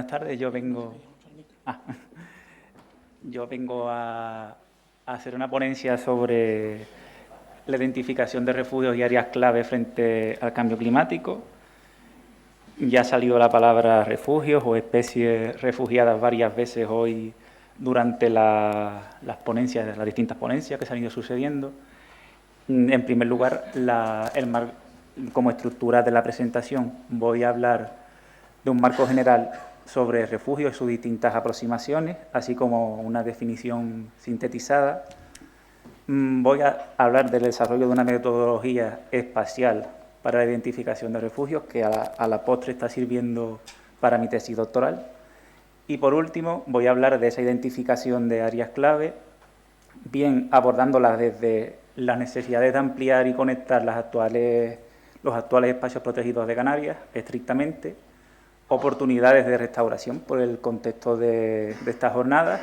Buenas tardes, ah, yo vengo a hacer una ponencia sobre la identificación de refugios y áreas clave frente al cambio climático. Ya ha salido la palabra refugios o especies refugiadas varias veces hoy durante las ponencias, las distintas ponencias que se han ido sucediendo. En primer lugar, como estructura de la presentación, voy a hablar de un marco general sobre refugios y sus distintas aproximaciones, así como una definición sintetizada. Voy a hablar del desarrollo de una metodología espacial para la identificación de refugios que a la postre está sirviendo para mi tesis doctoral. Y por último, voy a hablar de esa identificación de áreas clave, bien abordándolas desde las necesidades de ampliar y conectar los actuales espacios protegidos de Canarias, estrictamente, oportunidades de restauración por el contexto de estas jornadas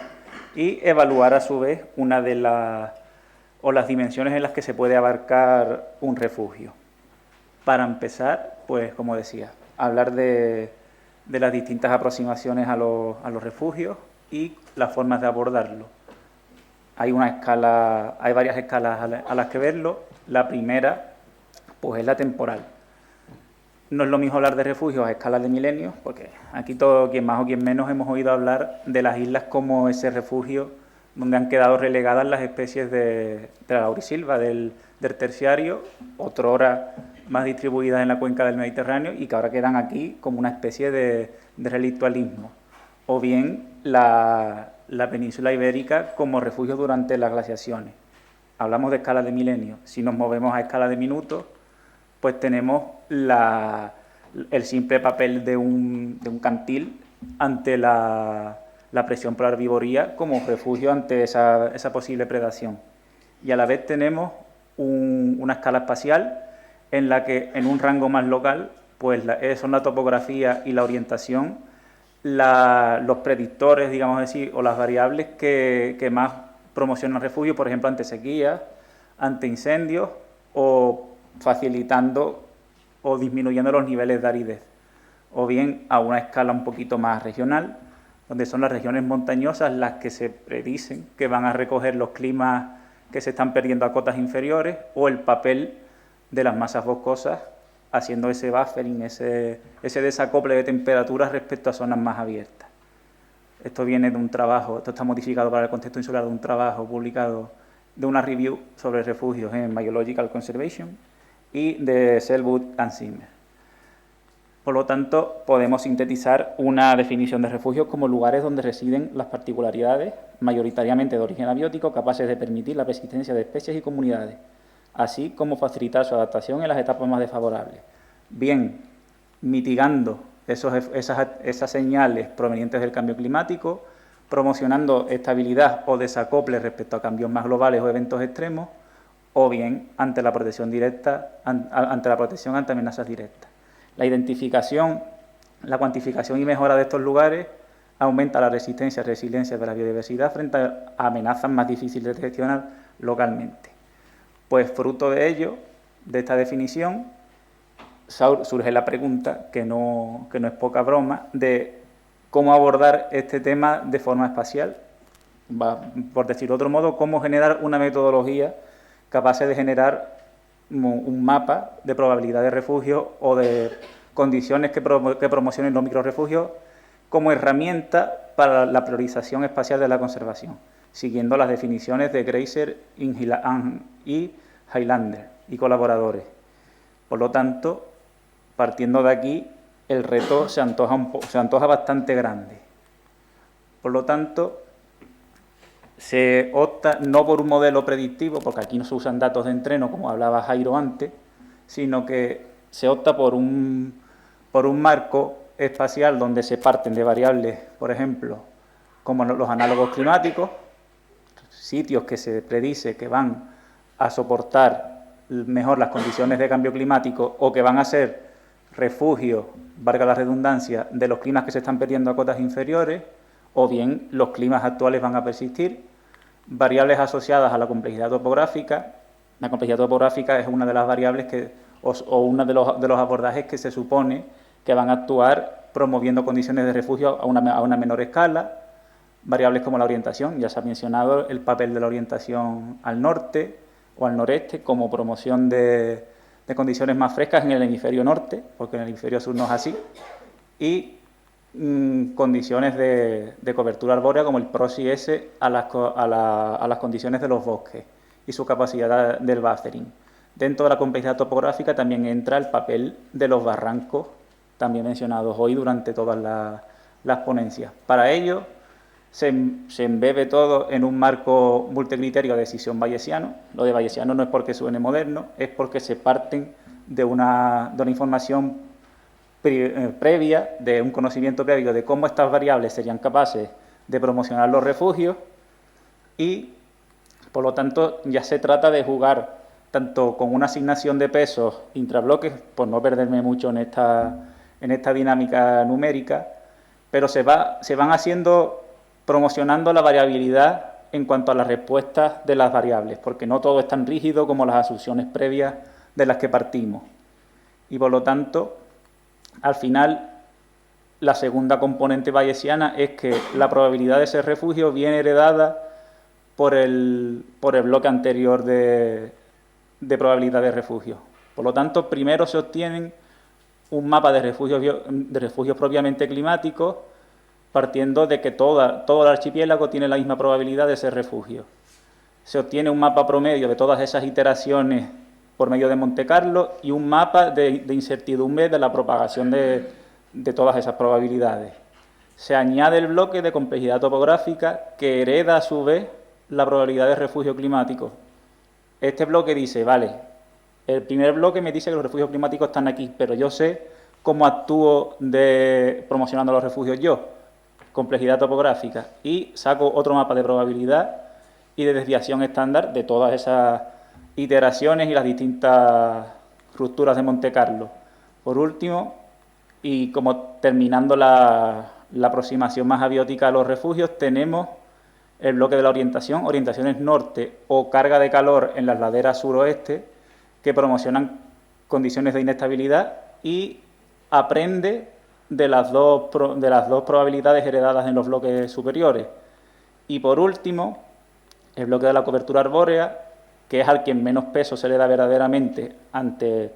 y evaluar a su vez una de las dimensiones en las que se puede abarcar un refugio. Para empezar, pues como decía, hablar de las distintas aproximaciones a los refugios y las formas de abordarlo. Hay varias escalas a las que verlo. La primera, pues es la temporal. No es lo mismo hablar de refugios a escala de milenios, porque aquí todo, quien más o quien menos, hemos oído hablar de las islas como ese refugio donde han quedado relegadas las especies de la laurisilva, del terciario, otrora más distribuidas en la cuenca del Mediterráneo y que ahora quedan aquí como una especie de relictualismo. O bien la península ibérica como refugio durante las glaciaciones. Hablamos de escala de milenios. Si nos movemos a escala de minutos, pues tenemos el simple papel de un cantil ante la presión por la herbivoría como refugio ante esa posible predación. Y a la vez tenemos una escala espacial en la que en un rango más local pues son la topografía y la orientación los predictores, digamos así, o las variables que más promocionan refugio, por ejemplo, ante sequías, ante incendios o facilitando o disminuyendo los niveles de aridez, o bien a una escala un poquito más regional, donde son las regiones montañosas las que se predicen que van a recoger los climas que se están perdiendo a cotas inferiores, o el papel de las masas boscosas haciendo ese buffering, ese desacople de temperaturas respecto a zonas más abiertas. Esto viene de un trabajo, esto está modificado para el contexto insular de un trabajo publicado de una review sobre refugios en Biological Conservation y de Selwood and Zimmer. Por lo tanto, podemos sintetizar una definición de refugios como lugares donde residen las particularidades, mayoritariamente de origen abiótico, capaces de permitir la persistencia de especies y comunidades, así como facilitar su adaptación en las etapas más desfavorables, bien mitigando esas señales provenientes del cambio climático, promocionando estabilidad o desacople respecto a cambios más globales o eventos extremos, o bien ante la protección directa, ante amenazas directas. La identificación, la cuantificación y mejora de estos lugares aumenta la resistencia y resiliencia de la biodiversidad frente a amenazas más difíciles de gestionar localmente. Pues fruto de ello, de esta definición, surge la pregunta, que no es poca broma, de cómo abordar este tema de forma espacial. Por decirlo de otro modo, cómo generar una metodología capaz de generar un mapa de probabilidad de refugio o de condiciones que promocionen los microrefugios como herramienta para la priorización espacial de la conservación, siguiendo las definiciones de Greiser y Highlander y colaboradores. Por lo tanto, partiendo de aquí, el reto se antoja bastante grande. Por lo tanto, se opta no por un modelo predictivo, porque aquí no se usan datos de entreno, como hablaba Jairo antes, sino que se opta por un marco espacial donde se parten de variables, por ejemplo, como los análogos climáticos, sitios que se predice que van a soportar mejor las condiciones de cambio climático o que van a ser refugio, valga la redundancia, de los climas que se están perdiendo a cotas inferiores, o bien los climas actuales van a persistir, variables asociadas a la complejidad topográfica. La complejidad topográfica es una de las variables o uno de los abordajes que se supone que van a actuar promoviendo condiciones de refugio a una menor escala. Variables como la orientación, ya se ha mencionado el papel de la orientación al norte o al noreste como promoción de condiciones más frescas en el hemisferio norte, porque en el hemisferio sur no es así, y condiciones de cobertura arbórea como el PROS-IS a las condiciones de los bosques y su capacidad del buffering. Dentro de la complejidad topográfica también entra el papel de los barrancos, también mencionados hoy durante todas las ponencias. Para ello, se embebe todo en un marco multicriterio de decisión bayesiano. Lo de bayesiano no es porque suene moderno, es porque se parten de una información previa, de un conocimiento previo de cómo estas variables serían capaces de promocionar los refugios y, por lo tanto, ya se trata de jugar tanto con una asignación de pesos intrabloques, por no perderme mucho en esta dinámica numérica, pero se van promocionando la variabilidad en cuanto a las respuestas de las variables, porque no todo es tan rígido como las asunciones previas de las que partimos. Y por lo tanto, al final, la segunda componente bayesiana es que la probabilidad de ese refugio viene heredada por el bloque anterior de probabilidad de refugio. Por lo tanto, primero se obtienen un mapa de refugios propiamente climáticos, partiendo de que todo el archipiélago tiene la misma probabilidad de ser refugio. Se obtiene un mapa promedio de todas esas iteraciones por medio de Monte Carlo y un mapa de incertidumbre de la propagación de todas esas probabilidades. Se añade el bloque de complejidad topográfica que hereda a su vez la probabilidad de refugio climático. Este bloque dice, vale, el primer bloque me dice que los refugios climáticos están aquí, pero yo sé cómo actúo promocionando los refugios yo, complejidad topográfica, y saco otro mapa de probabilidad y de desviación estándar de todas esas iteraciones y las distintas rupturas de Monte Carlo. Por último, y como terminando la aproximación más abiótica a los refugios, tenemos el bloque de la orientación, orientaciones norte o carga de calor en las laderas suroeste, que promocionan condiciones de inestabilidad y aprende de las dos probabilidades heredadas en los bloques superiores. Y por último, el bloque de la cobertura arbórea, que es al que menos peso se le da verdaderamente ante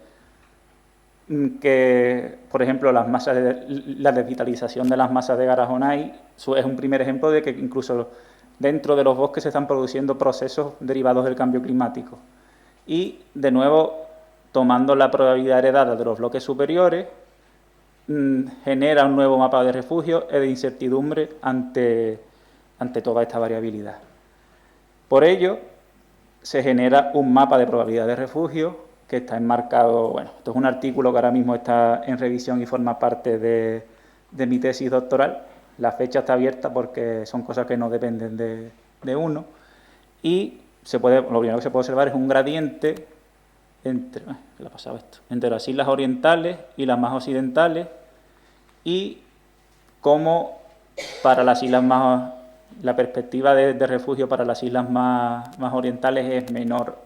que, por ejemplo, la desvitalización de las masas de Garajonay es un primer ejemplo de que incluso dentro de los bosques se están produciendo procesos derivados del cambio climático. Y, de nuevo, tomando la probabilidad heredada de los bloques superiores, genera un nuevo mapa de refugio y de incertidumbre ante toda esta variabilidad. Por ello, se genera un mapa de probabilidad de refugio que está enmarcado, bueno, esto es un artículo que ahora mismo está en revisión y forma parte de mi tesis doctoral. La fecha está abierta porque son cosas que no dependen de uno. Y lo primero que se puede observar es un gradiente entre las islas orientales y las más occidentales, y cómo para las islas la perspectiva de refugio para las islas más orientales es menor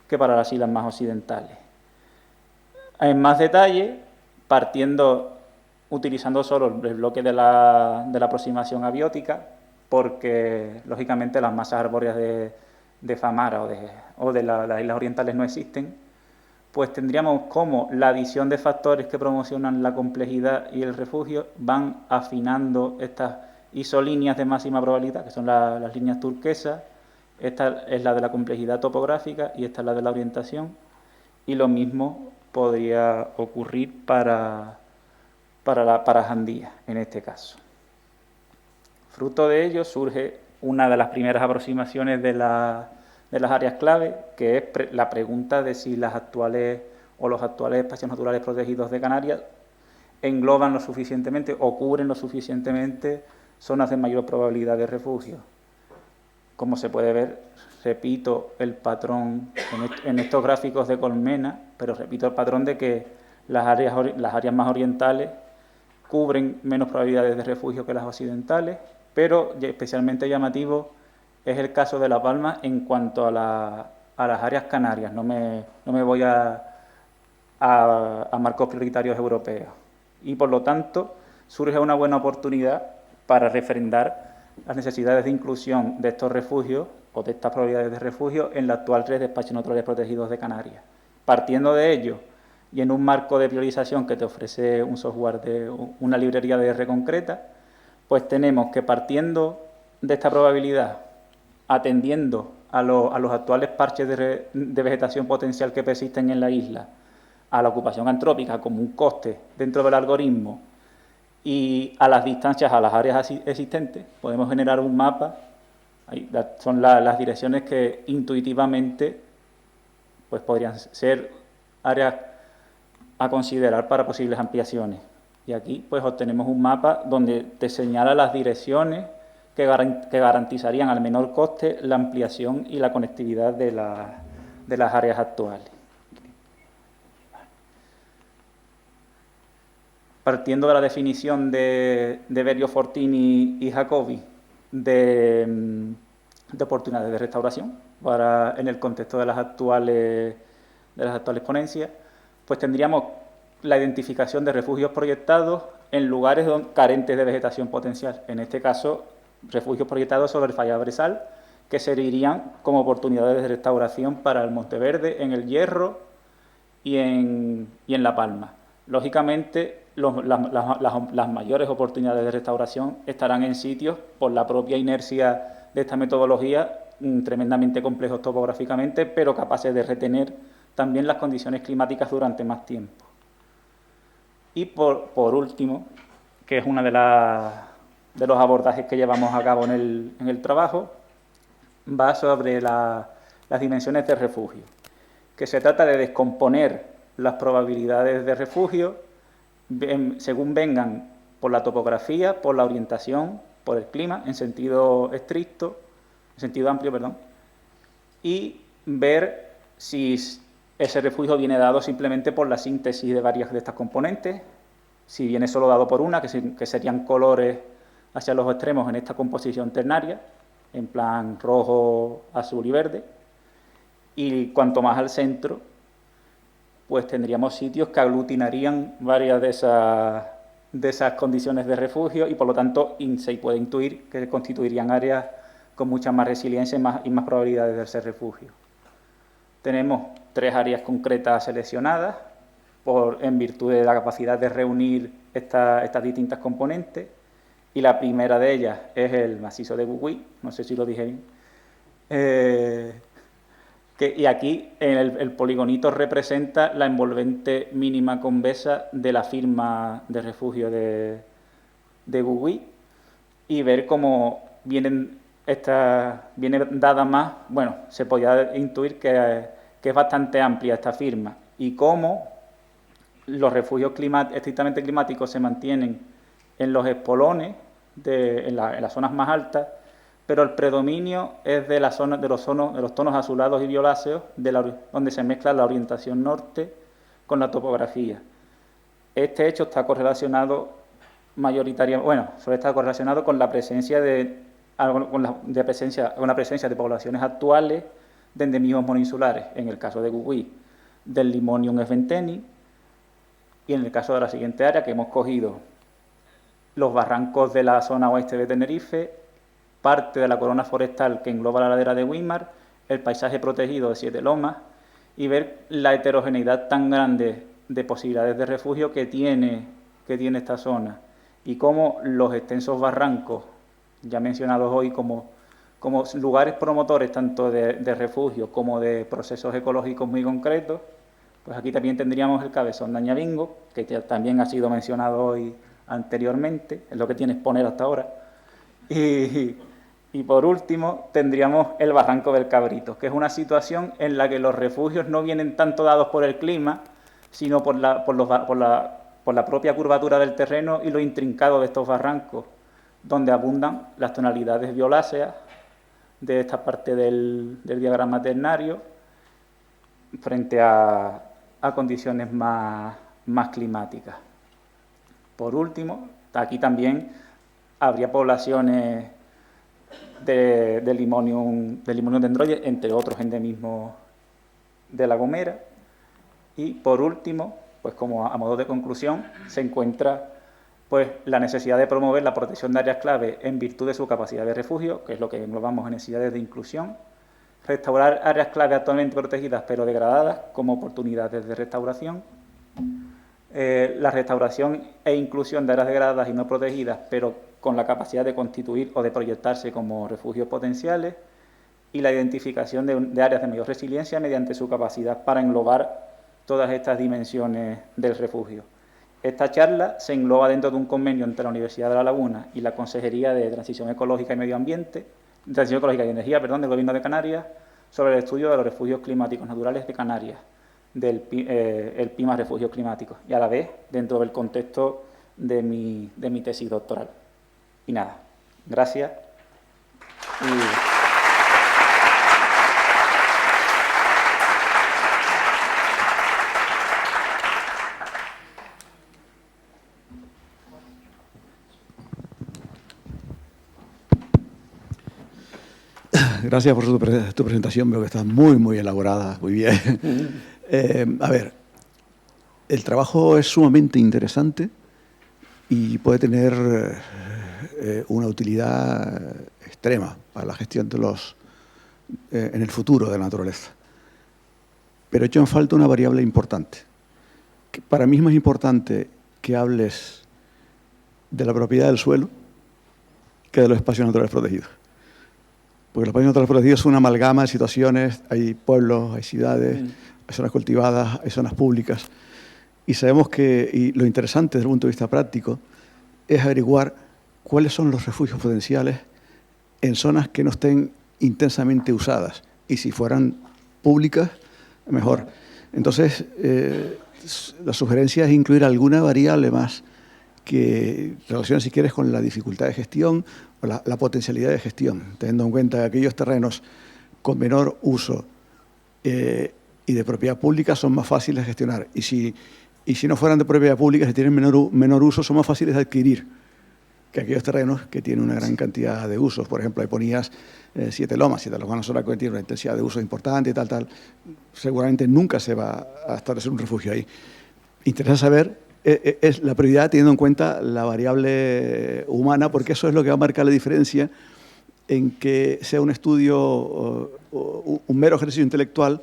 que para las islas más occidentales. En más detalle, utilizando solo el bloque de la aproximación abiótica, porque lógicamente las masas arbóreas de Famara o de las islas orientales no existen, pues tendríamos como la adición de factores que promocionan la complejidad y el refugio van afinando estas isolíneas de máxima probabilidad, que son las líneas turquesas. Esta es la de la complejidad topográfica y esta es la de la orientación, y lo mismo podría ocurrir para Jandía, en este caso. Fruto de ello surge una de las primeras aproximaciones de las áreas clave, que es la pregunta de si los actuales espacios naturales protegidos de Canarias engloban lo suficientemente o cubren lo suficientemente zonas de mayor probabilidad de refugio. Como se puede ver, repito el patrón en estos gráficos de colmena, pero repito el patrón de que las áreas más orientales cubren menos probabilidades de refugio que las occidentales, pero especialmente llamativo es el caso de La Palma en cuanto a las áreas canarias. No me voy a marcos prioritarios europeos. Y por lo tanto, surge una buena oportunidad para refrendar las necesidades de inclusión de estos refugios o de estas probabilidades de refugio en la actual red de espacios naturales protegidos de Canarias. Partiendo de ello y en un marco de priorización que te ofrece un software de una librería de R concreta, pues tenemos que, partiendo de esta probabilidad, atendiendo a los actuales parches de vegetación potencial que persisten en la isla, a la ocupación antrópica como un coste dentro del algoritmo y a las distancias a las áreas existentes, podemos generar un mapa. Ahí son las direcciones que intuitivamente pues podrían ser áreas a considerar para posibles ampliaciones. Y aquí pues obtenemos un mapa donde te señala las direcciones que garantizarían al menor coste la ampliación y la conectividad de las áreas actuales. Partiendo de la definición de Berio Fortini y Jacobi de oportunidades de restauración en el contexto de las actuales ponencias, pues tendríamos la identificación de refugios proyectados en lugares carentes de vegetación potencial. En este caso, refugios proyectados sobre el Falla-Bresal, que servirían como oportunidades de restauración para el Monteverde, en el Hierro y en La Palma. Lógicamente, las mayores oportunidades de restauración estarán en sitios, por la propia inercia de esta metodología, tremendamente complejos topográficamente, pero capaces de retener también las condiciones climáticas durante más tiempo. Y por último, que es uno de los abordajes que llevamos a cabo en el trabajo, va sobre las dimensiones de refugio, que se trata de descomponer las probabilidades de refugio según vengan por la topografía, por la orientación, por el clima, en sentido amplio, y ver si ese refugio viene dado simplemente por la síntesis de varias de estas componentes, si viene solo dado por una, que serían colores hacia los extremos en esta composición ternaria, en plan rojo, azul y verde, y cuanto más al centro, pues tendríamos sitios que aglutinarían varias de esas condiciones de refugio y por lo tanto se puede intuir que constituirían áreas con mucha más resiliencia y más probabilidades de ser refugio. Tenemos 3 áreas concretas seleccionadas en virtud de la capacidad de reunir estas distintas componentes, y la primera de ellas es el macizo de Gugui, no sé si lo dije bien, y aquí el poligonito representa la envolvente mínima convexa de la firma de refugio de Gugui, y ver cómo viene dada más, bueno, se podía intuir que es bastante amplia esta firma, y cómo los refugios estrictamente climáticos se mantienen en los espolones, en las zonas más altas, pero el predominio es de los tonos azulados y violáceos, donde se mezcla la orientación norte con la topografía. Este hecho está correlacionado suele estar correlacionado con la presencia de poblaciones actuales de endemismos monoinsulares, en el caso de Gugui, del Limonium sventeni, y en el caso de la siguiente área, que hemos cogido los barrancos de la zona oeste de Tenerife, parte de la corona forestal que engloba la ladera de Güímar, el paisaje protegido de Siete Lomas, y ver la heterogeneidad tan grande de posibilidades de refugio que tiene esta zona, y cómo los extensos barrancos, ya mencionados hoy como lugares promotores tanto de refugio como de procesos ecológicos muy concretos, pues aquí también tendríamos el cabezón de Añabingo, que también ha sido mencionado hoy anteriormente, es lo que tiene exponer hasta ahora. Y por último tendríamos el Barranco del Cabrito, que es una situación en la que los refugios no vienen tanto dados por el clima, sino por la propia curvatura del terreno y lo intrincado de estos barrancos, donde abundan las tonalidades violáceas de esta parte del diagrama ternario frente a condiciones más climáticas. Por último, aquí también habría poblaciones de Limonium dendroides, entre otros endemismos de La Gomera. Y por último, pues como a modo de conclusión, se encuentra pues la necesidad de promover la protección de áreas clave en virtud de su capacidad de refugio, que es lo que englobamos en necesidades de inclusión, restaurar áreas clave actualmente protegidas pero degradadas como oportunidades de restauración, la restauración e inclusión de áreas degradadas y no protegidas pero con la capacidad de constituir o de proyectarse como refugios potenciales, y la identificación de áreas de mayor resiliencia mediante su capacidad para englobar todas estas dimensiones del refugio. Esta charla se engloba dentro de un convenio entre la Universidad de La Laguna y la Consejería de Transición Ecológica y Medio Ambiente, Transición Ecológica y Energía, del Gobierno de Canarias, sobre el estudio de los refugios climáticos naturales de Canarias, el PIMA Refugios Climáticos, y a la vez dentro del contexto de mi tesis doctoral. Y nada, gracias. Gracias por tu presentación, veo que está muy elaborada, muy bien. A ver, el trabajo es sumamente interesante y puede tener una utilidad extrema para la gestión de en el futuro de la naturaleza. Pero he hecho en falta una variable importante. Que para mí es más importante que hables de la propiedad del suelo que de los espacios naturales protegidos. Porque los espacios naturales protegidos son una amalgama de situaciones, hay pueblos, hay ciudades, hay zonas cultivadas, hay zonas públicas. Y sabemos y lo interesante desde el punto de vista práctico es averiguar cuáles son los refugios potenciales en zonas que no estén intensamente usadas. Y si fueran públicas, mejor. Entonces, la sugerencia es incluir alguna variable más que relaciona, si quieres, con la dificultad de gestión o la potencialidad de gestión, teniendo en cuenta que aquellos terrenos con menor uso y de propiedad pública son más fáciles de gestionar. Y si no fueran de propiedad pública, si tienen menor uso, son más fáciles de adquirir que aquellos terrenos que tienen una gran cantidad de usos. Por ejemplo, ahí ponías Siete Lomas es una zona que tiene una intensidad de uso importante y tal. Seguramente nunca se va a establecer un refugio ahí. Interesa saber es la prioridad teniendo en cuenta la variable humana, porque eso es lo que va a marcar la diferencia en que sea un estudio, un mero ejercicio intelectual,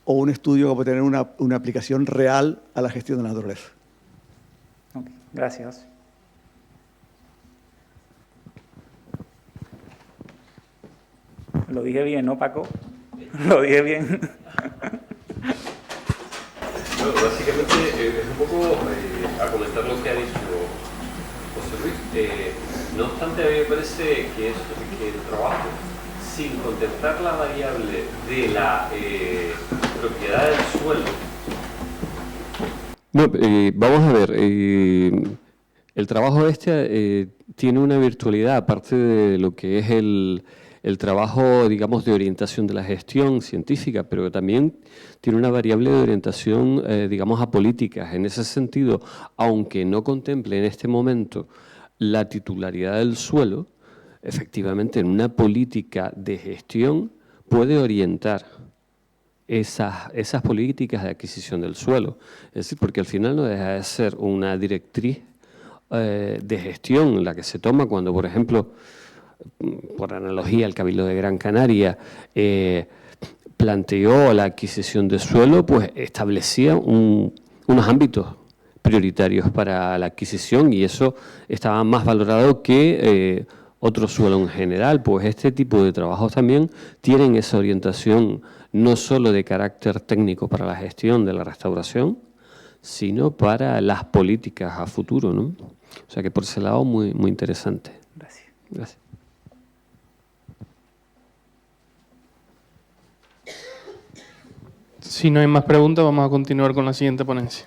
o un estudio que puede tener una aplicación real a la gestión de la naturaleza. Okay, gracias. Lo dije bien, ¿no, Paco? Lo dije bien. Bueno, básicamente es un poco a comentar lo que ha dicho José Luis. No obstante, a mí me parece que el trabajo, sin contemplar la variable de la propiedad del suelo. Bueno, vamos a ver. El trabajo tiene una virtualidad, aparte de lo que es el trabajo, digamos, de orientación de la gestión científica, pero también tiene una variable de orientación, digamos, a políticas. En ese sentido, aunque no contemple en este momento la titularidad del suelo, efectivamente en una política de gestión puede orientar esas políticas de adquisición del suelo. Es decir, porque al final no deja de ser una directriz de gestión la que se toma cuando, por ejemplo, por analogía, el Cabildo de Gran Canaria planteó la adquisición de suelo, pues establecía unos ámbitos prioritarios para la adquisición y eso estaba más valorado que otro suelo en general. Pues este tipo de trabajos también tienen esa orientación no solo de carácter técnico para la gestión de la restauración, sino para las políticas a futuro, ¿no? O sea que por ese lado muy interesante. Gracias. Gracias. Si no hay más preguntas, vamos a continuar con la siguiente ponencia.